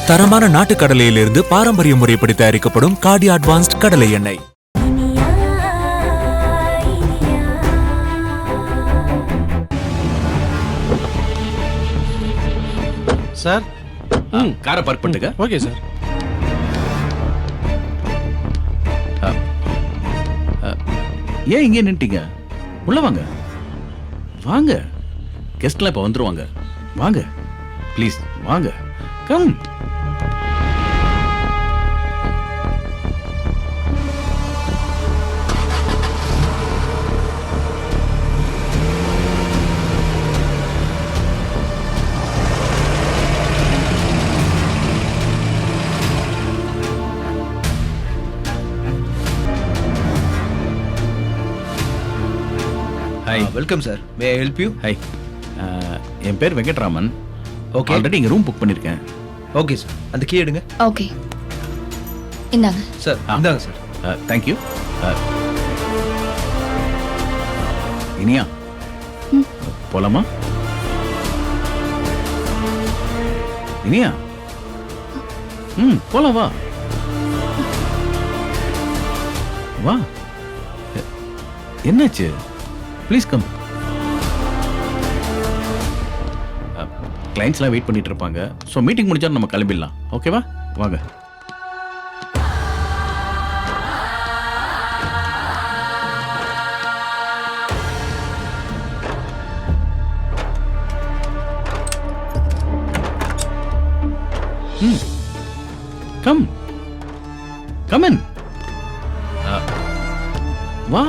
தரமான நாட்டு கடலையிலிருந்து பாரம்பரிய முறைப்படி தயாரிக்கப்படும் கார்டி அட்வான்ஸ்ட் கடலை எண்ணெய். சார் காரை பார்க் பண்ணுங்க. Okay sir. ஏன் இங்கே நின்ட்டீங்க? உள்ள வாங்க வாங்க. கெஸ்ட்லாம் இப்போ வந்துருவாங்க. வாங்க ப்ளீஸ் வாங்க. Come. Hi. Welcome sir. May I help you? Hi. என் பேர் வெங்கட்ராமன். ஓகே. ஆல்ரெடி இங்கே ரூம் புக் பண்ணியிருக்கேன். Okay sir. அந்த கீ எடுங்க. ஓகே இந்தாங்க சார் இந்தாங்க சார். தேங்க்யூ. இனியா போலாமா? இனியா போலாம் வா வா. என்னாச்சு? Please come. கிளைண்ட்ஸ்லாம் வெயிட் பண்ணிட்டு இருப்பாங்க. ஸோ மீட்டிங் முடிச்சா நம்ம கிளம்பிடலாம். ஓகேவா? வாங்க. Come come in. வா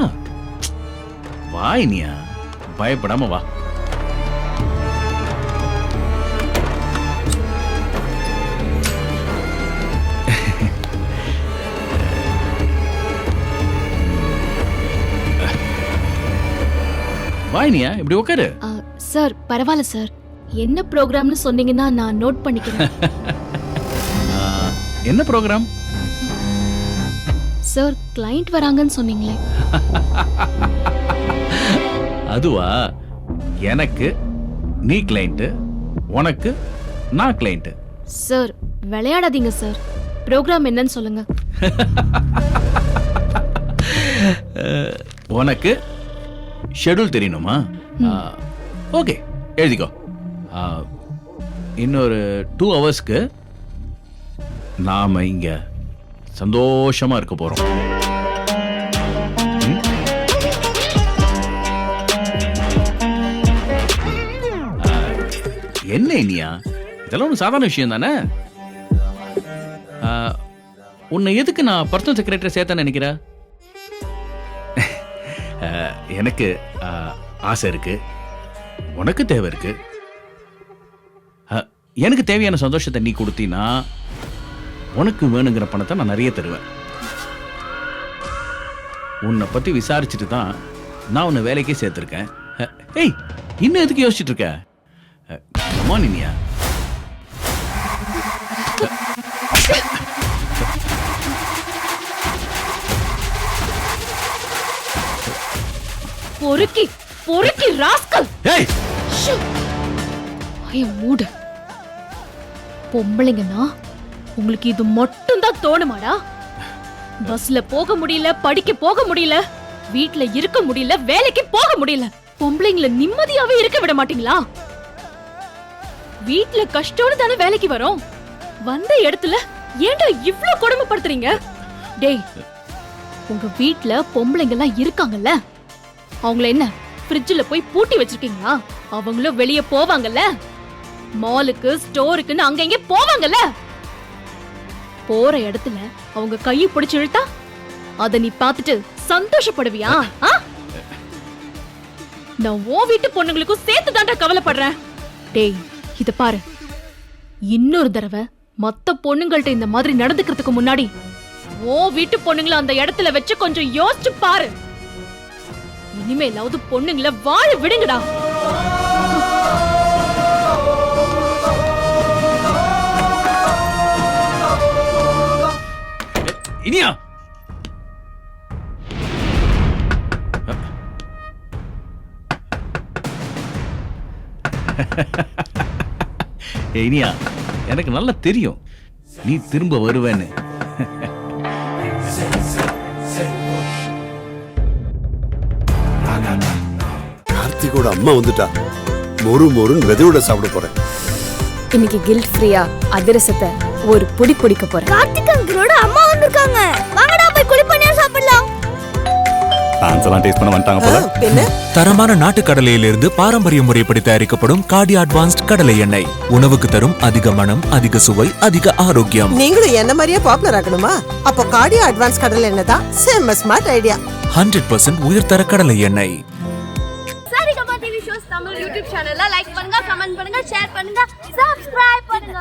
வா இனியா, பயப்படாம வா. வா இனியா, இப்படி உட்காரு. சார் பரவாயில்ல சார், என்ன ப்ரோக்ராம்னு சொன்னீங்கன்னா நான் நோட் பண்ணிக்கிறேன். என்ன ப்ரோக்ராம்? சார் கிளைண்ட் வராங்கன்னு சொன்னீங்களே. அதுவா? எனக்கு நீ கிளைண்ட், உனக்கு நான் கிளைண்ட். சார் விளையாடாதீங்க சார், ப்ரோக்ராம் என்னன்னு சொல்லுங்க. உனக்கு ஷெட்யூல் தெரியணுமா? ஓகே எழுதிக்கோ. இன்னொரு 2 ஹவர்ஸ்க்கு நாம இங்க சந்தோஷமா இருக்க போறோம். என்ன இனியா, இதெல்லாம் ஒரு சாதாரண விஷயம் தானே. உன்னை எதுக்கு நான் பர்சனல் செக்ரட்டரி சேர்த்தேன்னு நினைக்கிற? எனக்கு ஆசை இருக்கு, உனக்கு தேவை இருக்கு. எனக்கு தேவையான சந்தோஷத்தை நீ கொடுத்தீன்னா உனக்கு வேணுங்கிற பணத்தை நான் நிறைய தருவேன். உன்னை பத்தி விசாரிச்சுட்டு தான் நான் உன்னை வேலைக்கே சேர்த்திருக்கேன். ஏய், இன்னும் எதுக்கு யோசிச்சுட்டு இருக்க? இனியா, பொறுக்கி பொறுக்கி ராஸ்கல். ஏய் ஐ மூடு. பொம்பளைங்கன்னா உங்களுக்கு இது மட்டும் தான் தோணுமாடா? பஸ்ல போக முடியல, படிக்க போக முடியல, வீட்ல இருக்க முடியல, வேலைக்கு போக முடியல, பொம்பளைங்களை நிம்மதியாவே இருக்க விட மாட்டீங்களா? வீட்ல கஷ்டோடு தானே வேலைக்கு வரோம். வந்த இடத்துல ஏன்டா இவ்ளோ கொடுமைப்படுத்துறீங்க? டேய், உங்க வீட்ல பொம்பளைங்க எல்லாம் இருக்காங்கல்ல, அவங்கள என்ன ஃப்ரிட்ஜ்ல போய் பூட்டி வச்சிருக்கீங்களா? அவங்களும் வெளிய போவாங்கல்ல, மாலுக்கு ஸ்டோருக்குன்னு அங்க இங்க போவாங்கல்ல. போற இடத்துல அவங்க கையை பிடிச்சு இழுத்தா அத நீ பார்த்துட்டு சந்தோஷப்படுவியா? நான் ஓ வீட்டு பொண்ணுங்களுக்கும் சேர்த்து தாண்டா கவலைப்படுறேன். டேய் இத பாரு, இன்னொரு தடவை மத்த பொண்ணுங்கள்ட்ட இந்த மாதிரி நடந்துக்கிறதுக்கு முன்னாடி ஓ வீட்டு பொண்ணுங்களை அந்த இடத்துல வச்சு கொஞ்சம் யோசிச்சு பாரு. இனிமேலாவது பொண்ணுங்களை வாழ விடுங்கடா. இனியா, இனியா, எனக்கு நல்லா தெரியும் நீ திரும்ப வருவேன்னு. கார்த்திகோட அம்மா வந்துட்டா. மொறு மொறுன்னு விதையோட சாப்பிட போறேன். இன்னைக்கு கில்ட் ஃப்ரீயா அதிரசத்தை ஒரு புடி பிடிக்க போறேன். கார்த்திக் அங்கிளோட அம்மா வந்திருக்காங்க. வாங்கடா போய் குளிப்பணியா சாப்பிடலாம். டான்ஸ்லாம் டேஸ்ட் பண்ண வந்துட்டாங்க போல. தரமான நாட்டு கடலையிலிருந்து பாரம்பரிய முறைப்படி தயாரிக்கப்படும் காடி அட்வான்ஸ்ட் கடலை எண்ணெய். உணவுக்கு தரும் அதிக மனம், அதிக சுவை, அதிக ஆரோக்கியம். நீங்களும் என்ன மாதிரியே பாப்புலர் ஆகணுமா? அப்போ கார்டியோ அட்வான்ஸ் கடலை எண்ணெய் தான் செம்ம ஸ்மார்ட் ஐடியா. 100% உயர்தர கடலை எண்ணெய். Saregama TV shows Tamil YouTube சேனல்ல லைக் பண்ணுங்க, கமெண்ட் பண்ணுங்க, ஷேர் பண்ணுங்க, சப்ஸ்கிரைப் பண்ணுங்க.